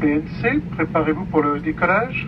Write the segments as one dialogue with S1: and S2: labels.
S1: PNC, préparez-vous pour le décollage.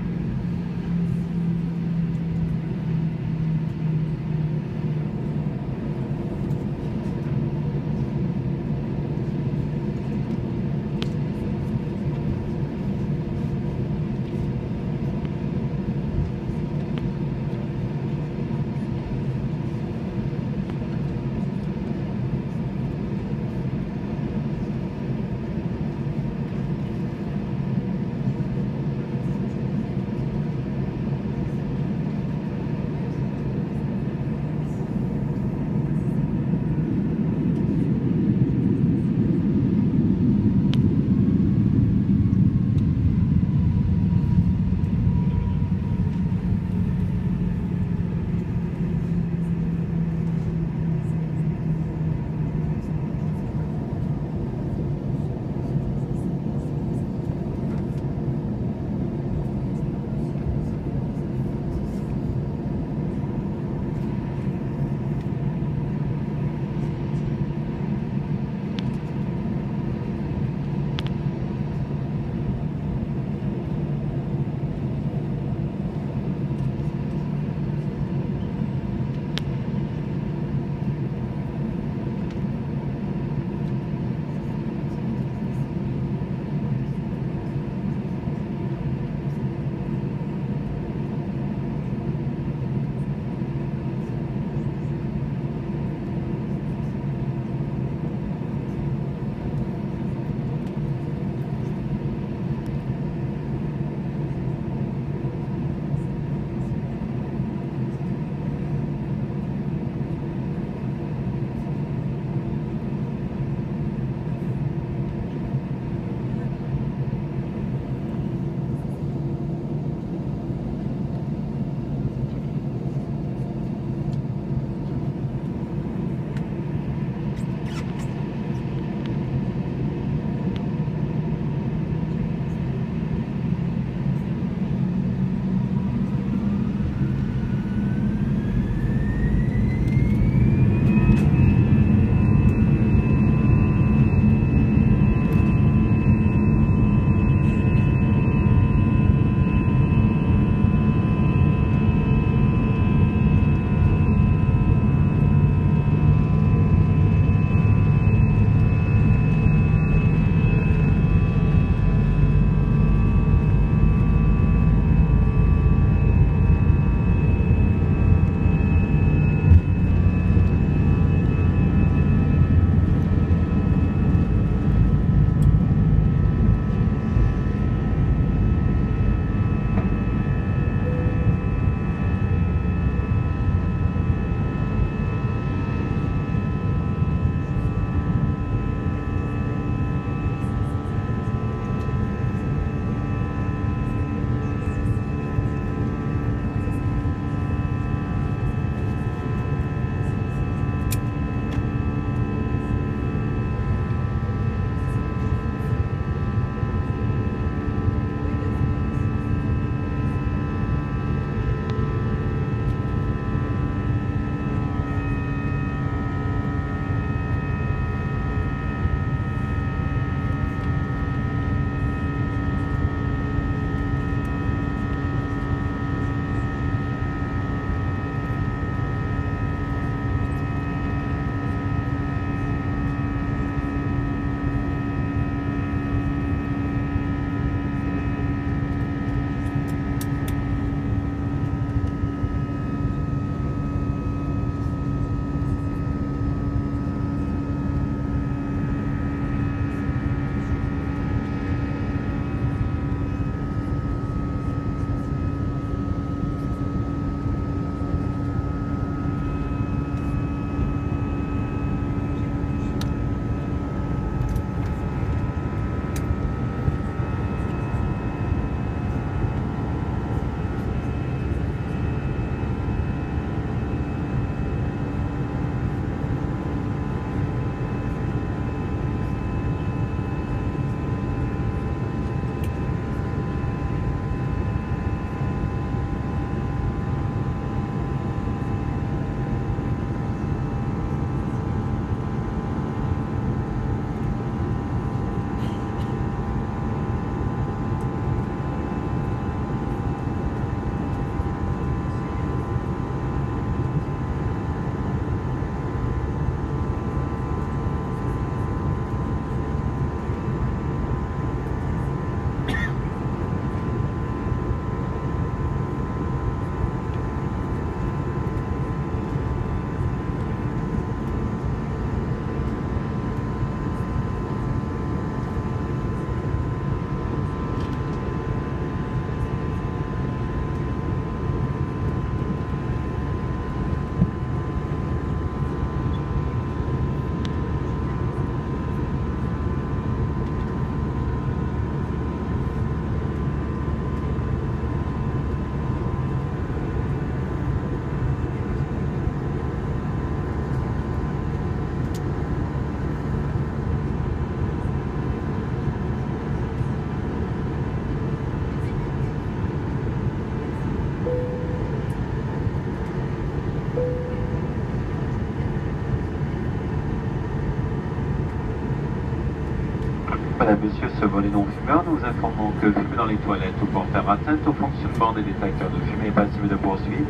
S2: Madame, monsieur, ce vol est non fumeur. Nous vous informons que fumer dans les toilettes ou pour faire atteinte au fonctionnement des détecteurs de fumée est passible de poursuite.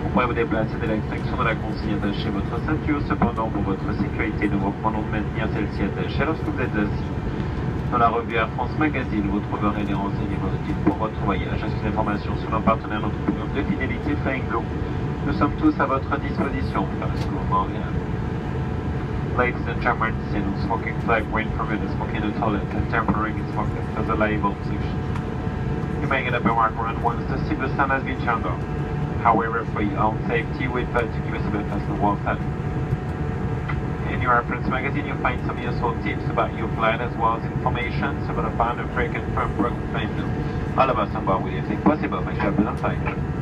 S2: Vous pourrez vous déplacer dès l'extinction de la consigne attachée votre ceinture. Cependant, pour votre sécurité, nous vous recommandons de maintenir celle-ci attachée lorsque vous êtes assis. Dans la revue Air France Magazine, vous trouverez les renseignements utiles pour votre voyage. Ainsi des informations sur nos partenaires, notre programme de fidélité Flying Blue. Nous sommes tous à votre disposition pour faire le secours Montréal. Ladies and gentlemen, smoking flag when permitted, smoking in the toilet, and tampering in smoking as a liable section. You may get up and walk around once the signal sign has been turned off. However, for your own safety, we advise you to give us a bit of the wall set. In your reference magazine, you'll find some useful tips about your flight as well as information about a pound of break and firm broken flame. All of us on board will you think possible, make sure on flight.